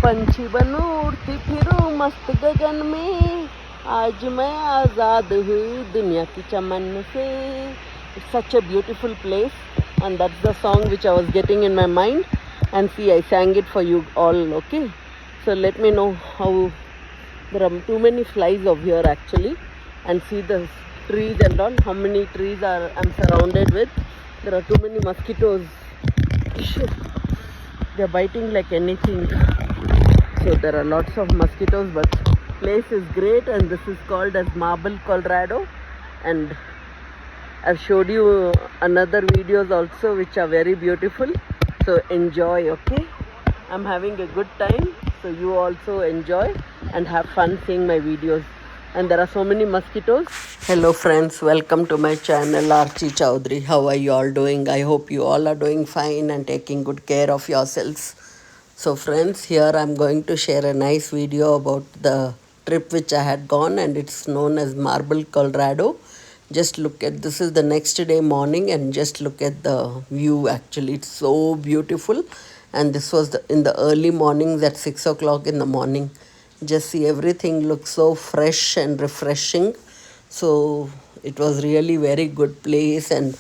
पंछी बनूं उड़ती फिरूं मस्त गगन में, आज मैं आज़ाद हुई दुनिया की चमन से. It's such a beautiful place, and that's the song which I was getting in my mind. And see, I sang it for you all, okay? So let me know how. There are too many flies over here actually, and see the trees and all. How many trees are I'm surrounded with? There are too many mosquitoes. Shit. They're biting like anything. So there are lots of mosquitoes, but place is great, and this is called as Marble, Colorado. And I've showed you another videos also which are very beautiful. So enjoy, okay? I'm having a good time. So you also enjoy and have fun seeing my videos. And there are so many mosquitoes. Hello friends, welcome to my channel Archie Chowdhury. How are you all doing? I hope you all are doing fine and taking good care of yourselves. So friends, here I'm going to share a nice video about the trip which I had gone, and it's known as Marble, Colorado. Just look at, this is the next day morning, and just look at the view. Actually, it's so beautiful. And this was in the early mornings at 6 o'clock in the morning. Just see, everything looks so fresh and refreshing. So it was really very good place, and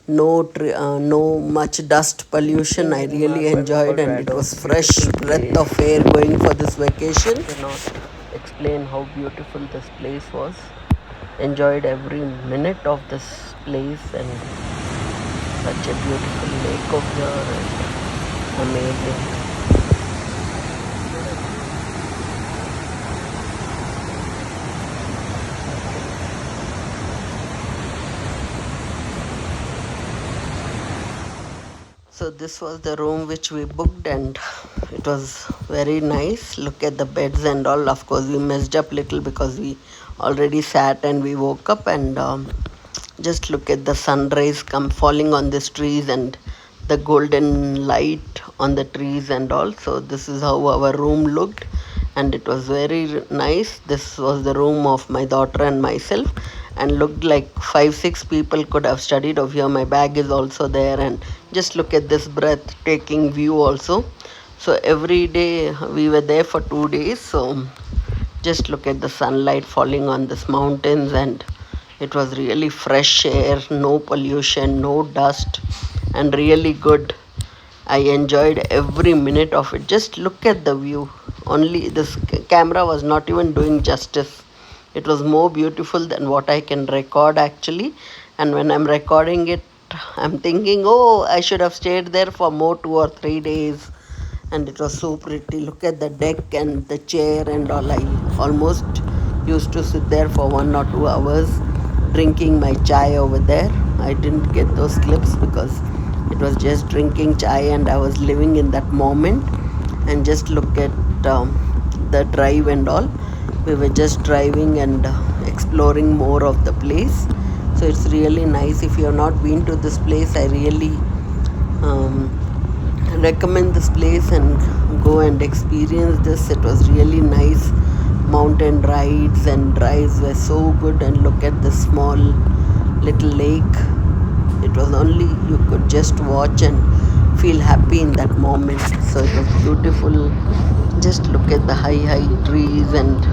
no much dust pollution. I really enjoyed, and it was fresh breath of air going for this vacation. I cannot explain how beautiful this place was. Enjoyed every minute of this place, and such a beautiful lake over here, and amazing. So this was the room which we booked, and it was very nice. Look at the beds and all. Of course we messed up little because we already sat and we woke up, and just look at the sunrise come falling on these trees and the golden light on the trees and all. So this is how our room looked, and it was very nice. This was the room of my daughter and myself, and looked like 5-6 people could have studied over here. My bag is also there, and just look at this breathtaking view also. So every day we were there for 2 days. So just look at the sunlight falling on these mountains, and it was really fresh air, no pollution, no dust, and really good. I enjoyed every minute of it. Just look at the view. Only this camera was not even doing justice. It was more beautiful than what I can record actually. And when I'm recording it, I'm thinking, oh, I should have stayed there for more 2 or 3 days. And it was so pretty. Look at the deck and the chair and all. I almost used to sit there for 1 or 2 hours drinking my chai over there. I didn't get those clips because it was just drinking chai, and I was living in that moment. And just look at the drive and all. We were just driving and exploring more of the place. So it's really nice. If you have not been to this place, I really recommend this place and go and experience this. It was really nice. Mountain rides and drives were so good, and look at the small little lake. It was only you could just watch and feel happy in that moment. So it was beautiful. Just look at the high trees and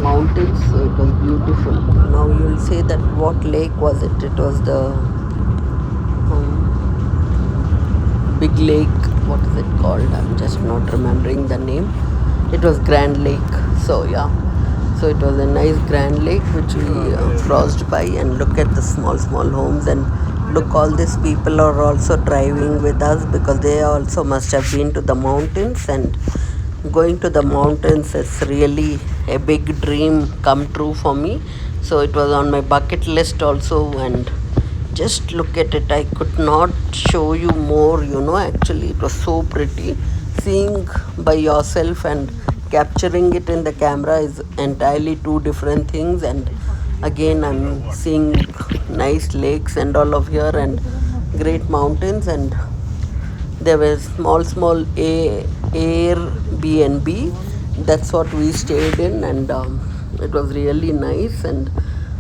mountains. So it was beautiful. Now you'll say that what lake was it? It was the big lake. What is it called? I'm just not remembering the name. It was Grand Lake. So yeah. So it was a nice Grand Lake which we crossed by, and look at the small homes, and look, all these people are also driving with us because they also must have been to the mountains. And going to the mountains is really a big dream come true for me. So it was on my bucket list also, and just look at it. I could not show you more, actually it was so pretty. Seeing by yourself and capturing it in the camera is entirely two different things. And again, I'm seeing nice lakes and all of here, and great mountains, and there were small Airbnb. That's what we stayed in, and it was really nice. And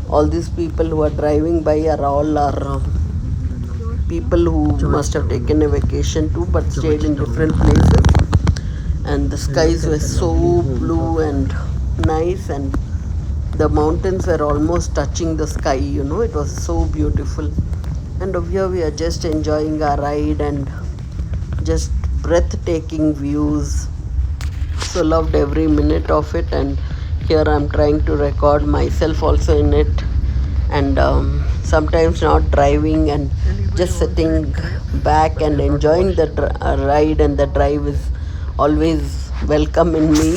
all these people who are driving by are all our people who must have taken a vacation too, but stayed in different places. and the skies were so blue and nice, and the mountains were almost touching the sky, it was so beautiful. And over here we are just enjoying our ride and just breathtaking views. So loved every minute of it, and here I'm trying to record myself also in it, and sometimes not driving and just sitting back and enjoying the ride, and the drive is always welcome in me.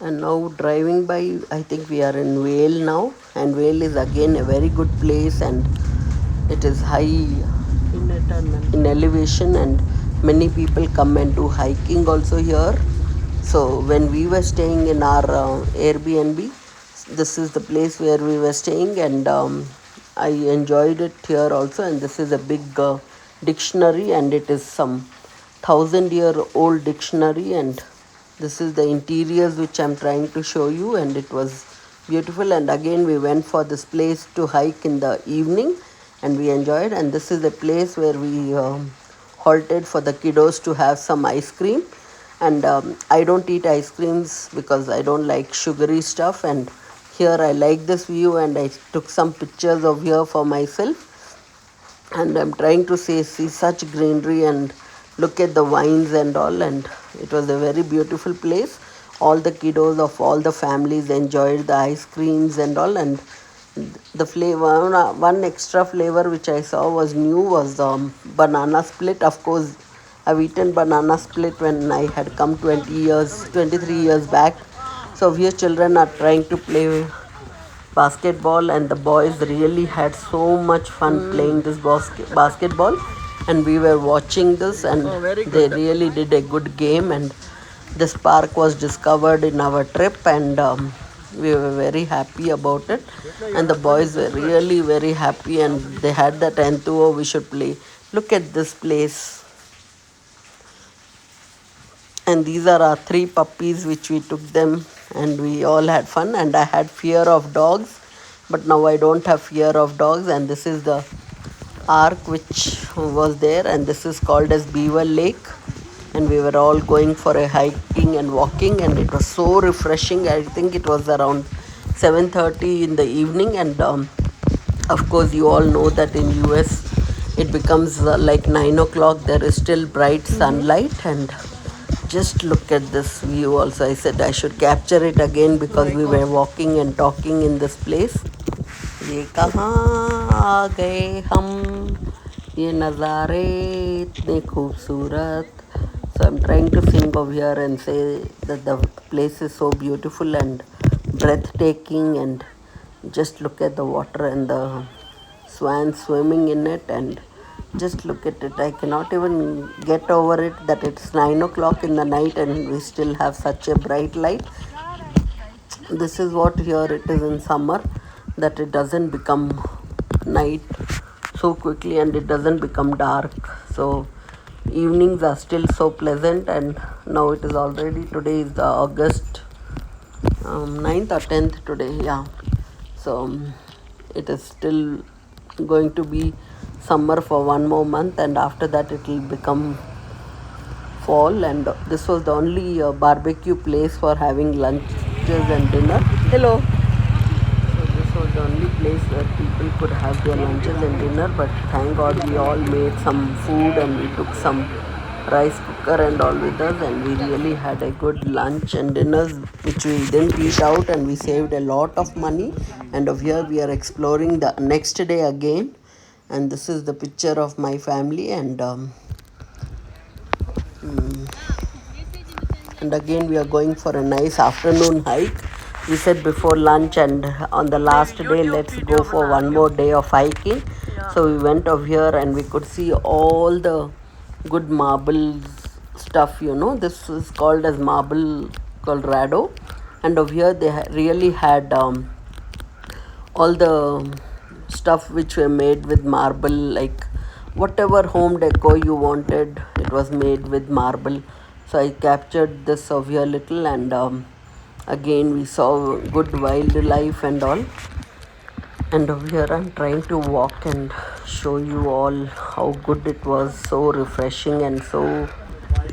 And now driving by, I think we are in Vale now, and Vale is again a very good place, and it is high in elevation, and many people come and do hiking also here. So when we were staying in our Airbnb, this is the place where we were staying, and I enjoyed it here also. And this is a big dictionary, and it is some 1,000-year-old dictionary, and this is the interiors which I'm trying to show you, and it was beautiful. And again we went for this place to hike in the evening, and we enjoyed. And this is a place where we halted for the kiddos to have some ice cream, and I don't eat ice creams because I don't like sugary stuff, and here I like this view, and I took some pictures of here for myself. And I'm trying to see such greenery and look at the vines and all, and it was a very beautiful place. All the kiddos of all the families enjoyed the ice creams and all, and the flavor, one extra flavor which I saw was new, was banana split. Of course, I've eaten banana split when I had come 23 years back. So here children are trying to play basketball, and the boys really had so much fun playing this basketball, and we were watching this, and they really did a good game. And this park was discovered in our trip, and we were very happy about it, and the boys were really very happy, and they had that enthusiasm we should play. Look at this place. And these are our 3 puppies which we took them, and we all had fun. And I had fear of dogs, but now I don't have fear of dogs. And this is the ark which was there, and this is called as Beaver Lake, and we were all going for a hiking and walking, and it was so refreshing. I think it was around 7:30 in the evening, and of course you all know that in US it becomes like 9 o'clock. There is still bright sunlight, and just look at this view also. I said I should capture it again because we were walking and talking in this place. ये कहाँ आ गए हम, ये नज़ारे इतने खूबसूरत. So I'm trying to sing over here and say that the place is so beautiful and breathtaking, and just look at the water and the swans swimming in it, and just look at it. I cannot even get over it that it's 9 o'clock in the night and we still have such a bright light. This is what here it is in summer, that it doesn't become night so quickly and it doesn't become dark. So evenings are still so pleasant, and now it is already, today is the August 9th or 10th today, yeah. So it is still going to be summer for 1 more month, and after that it will become fall. And this was the only barbecue place for having lunches and dinner. Hello. So this was the only place where people could have their lunches and dinner, but thank God we all made some food, and we took some rice cooker and all with us, and we really had a good lunch and dinners which we didn't eat out, and we saved a lot of money. And over here we are exploring the next day again, and this is the picture of my family, and again we are going for a nice afternoon hike. We said before lunch, and on the last day let's go for 1 more day of hiking. So we went over here and we could see all the good marble stuff, this is called as Marble Colorado, and over here they really had all the stuff which were made with marble, like whatever home decor you wanted, it was made with marble. So I captured this over here little, and again we saw good wildlife and all. And over here I'm trying to walk and show you all how good it was, so refreshing and so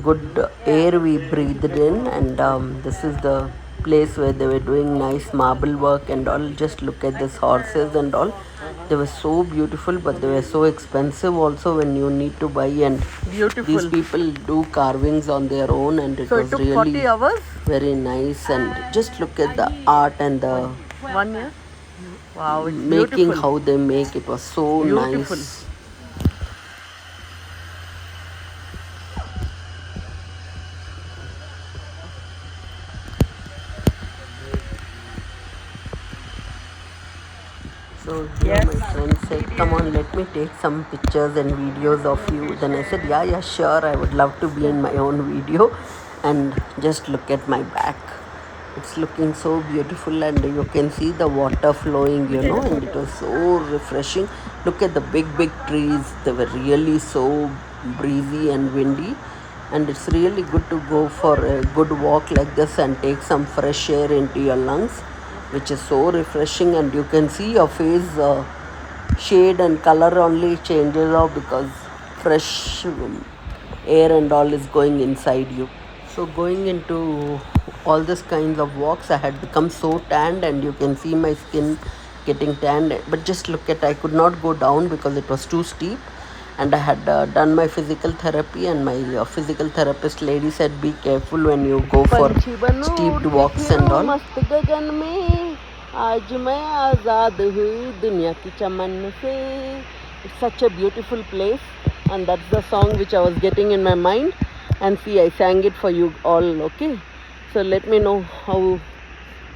good air we breathed in. And this is the place where they were doing nice marble work and all. Just look at these horses and all. They were so beautiful, but they were so expensive also when you need to buy. And these people do carvings on their own, and it was really 40 hours very nice. And just look at the art and the 1 year. Wow, it's making beautiful. How they make it was so beautiful. Nice. So here yes, my friend said, come on, let me take some pictures and videos of you. Then I said, yeah, sure. I would love to be in my own video. And just look at my back. It's looking so beautiful, and you can see the water flowing, and it was so refreshing. Look at the big trees. They were really so breezy and windy. And it's really good to go for a good walk like this and take some fresh air into your lungs, which is so refreshing. And you can see your face shade and color only changes off because fresh air and all is going inside you. So going into all these kinds of walks, I had become so tanned, and you can see my skin getting tanned. But just look at, I could not go down because it was too steep. And I had done my physical therapy, and my physical therapist lady said, be careful when you go for steep walks and all. It's such a beautiful place, and that's the song which I was getting in my mind. And see, I sang it for you all, okay? So let me know how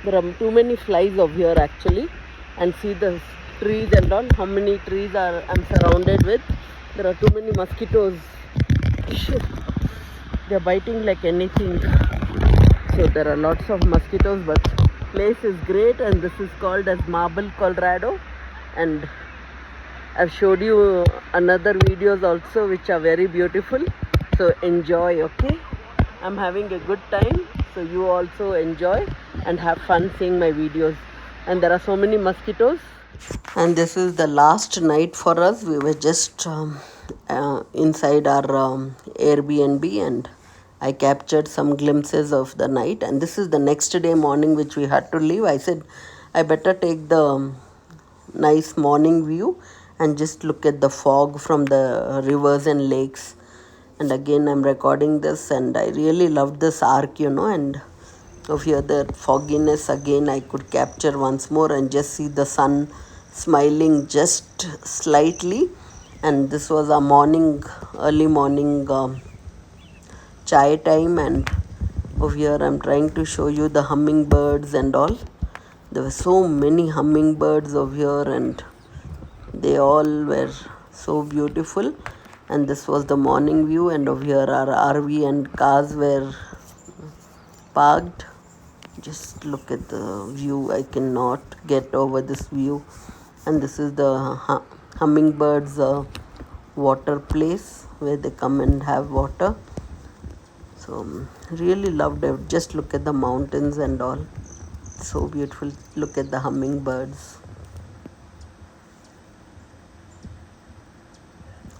there are too many flies over here actually. And see the trees and all, how many trees I'm surrounded with. There are too many mosquitoes. They're biting like anything. So there are lots of mosquitoes, but place is great, and this is called as Marble, Colorado. And I've showed you another videos also which are very beautiful. So enjoy, okay? I'm having a good time, so you also enjoy and have fun seeing my videos. And there are so many mosquitoes. And this is the last night for us. We were just inside our Airbnb, and I captured some glimpses of the night. And this is the next day morning which we had to leave. I said I better take the nice morning view and just look at the fog from the rivers and lakes. And again I'm recording this, and I really loved this arc, and of here the fogginess again I could capture once more and just see the sun smiling just slightly. And this was a early morning chai time. And over here I'm trying to show you the hummingbirds and all. There were so many hummingbirds over here, and they all were so beautiful. And this was the morning view, and over here our RV and cars were parked. Just look at the view. I cannot get over this view. And this is the hummingbirds water place where they come and have water. So really loved it. Just look at the mountains and all. So beautiful. Look at the hummingbirds.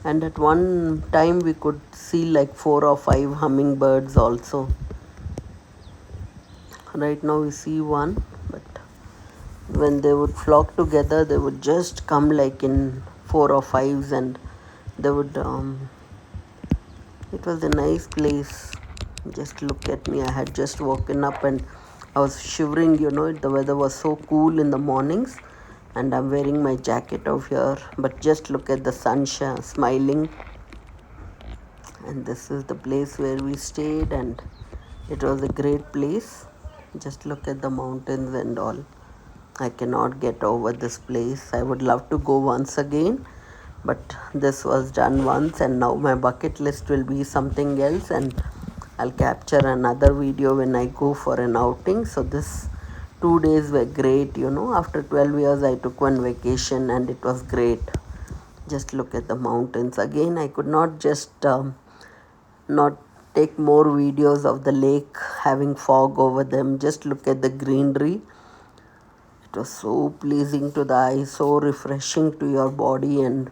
And at one time we could see like 4 or 5 hummingbirds also. Right now we see one, but when they would flock together, they would just come like in 4 or 5s, and they would it was a nice place. Just look at me. I had just woken up and I was shivering, the weather was so cool in the mornings. And I'm wearing my jacket over here, but just look at the sun smiling. And this is the place where we stayed, and it was a great place. Just look at the mountains and all. I cannot get over this place. I would love to go once again, but this was done once, and now my bucket list will be something else, and I'll capture another video when I go for an outing. So this 2 days were great, After 12 years, I took one vacation, and it was great. Just look at the mountains. Again, I could not just not take more videos of the lake having fog over them. Just look at the greenery. It was so pleasing to the eye, so refreshing to your body and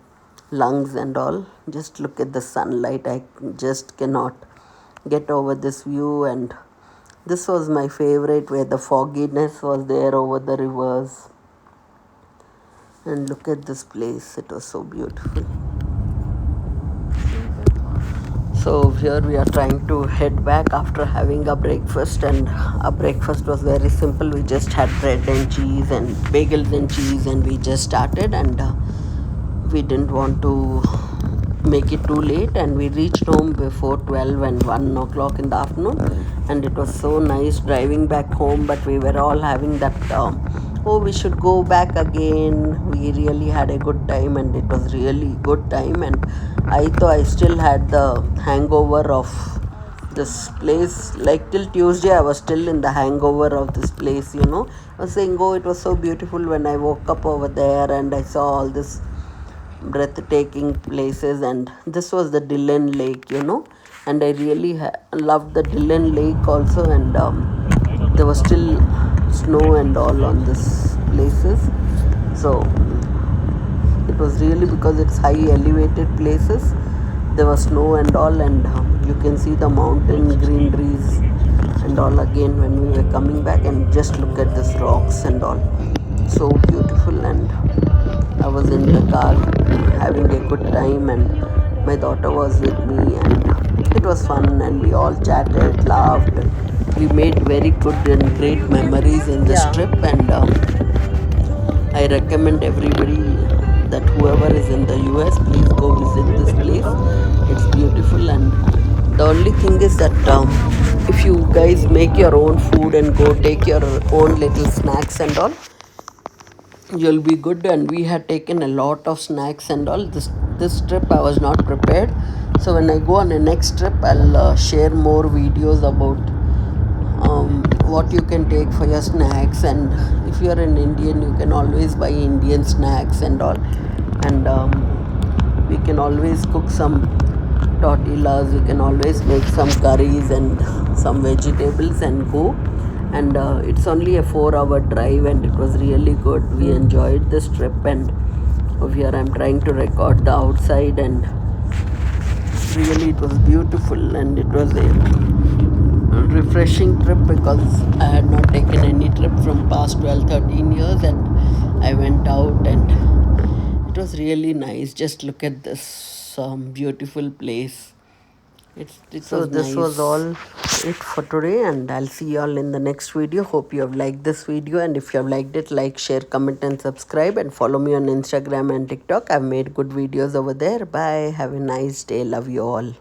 lungs and all. Just look at the sunlight. I just cannot get over this view. And this was my favorite, where the fogginess was there over the rivers. And look at this place, it was so beautiful. So here we are trying to head back after having a breakfast, and our breakfast was very simple. We just had bread and cheese and bagels and cheese, and we just started, and we didn't want to make it too late, and we reached home before 12 and 1 o'clock in the afternoon. And it was so nice driving back home, but we were all having that oh, we should go back again. We really had a good time, and it was really good time. And I thought I still had the hangover of this place. Like till Tuesday I was still in the hangover of this place, I was saying, oh, it was so beautiful when I woke up over there and I saw all this breathtaking places. And this was the Dillon Lake, and I really loved the Dillon Lake also. And there was still snow and all on this places, so it was really, because it's high elevated places, there was snow and all. And you can see the mountain greeneries and all again when we were coming back. And just look at this rocks and all, so beautiful. And I was in the car having a good time, and my daughter was with me, and it was fun, and we all chatted, laughed. We made very good and great memories in this trip. And I recommend everybody that whoever is in the US, please go visit this place. It's beautiful. And the only thing is that if you guys make your own food and go take your own little snacks and all, you'll be good. And we had taken a lot of snacks and all. This trip I was not prepared, so when I go on a next trip, I'll share more videos about what you can take for your snacks. And if you're an Indian, you can always buy Indian snacks and all. And we can always cook some tortillas, we can always make some curries and some vegetables and go. And it's only a 4-hour drive, and it was really good. We enjoyed this trip. And over here I'm trying to record the outside, and really it was beautiful. And it was a refreshing trip, because I had not taken any trip from past 12-13 years, and I went out, and it was really nice. Just look at this beautiful place. So this was all it for today, and I'll see you all in the next video. Hope you have liked this video, and if you have liked it, like, share, comment and subscribe, and follow me on Instagram and TikTok. I've made good videos over there. Bye. Have a nice day. Love you all.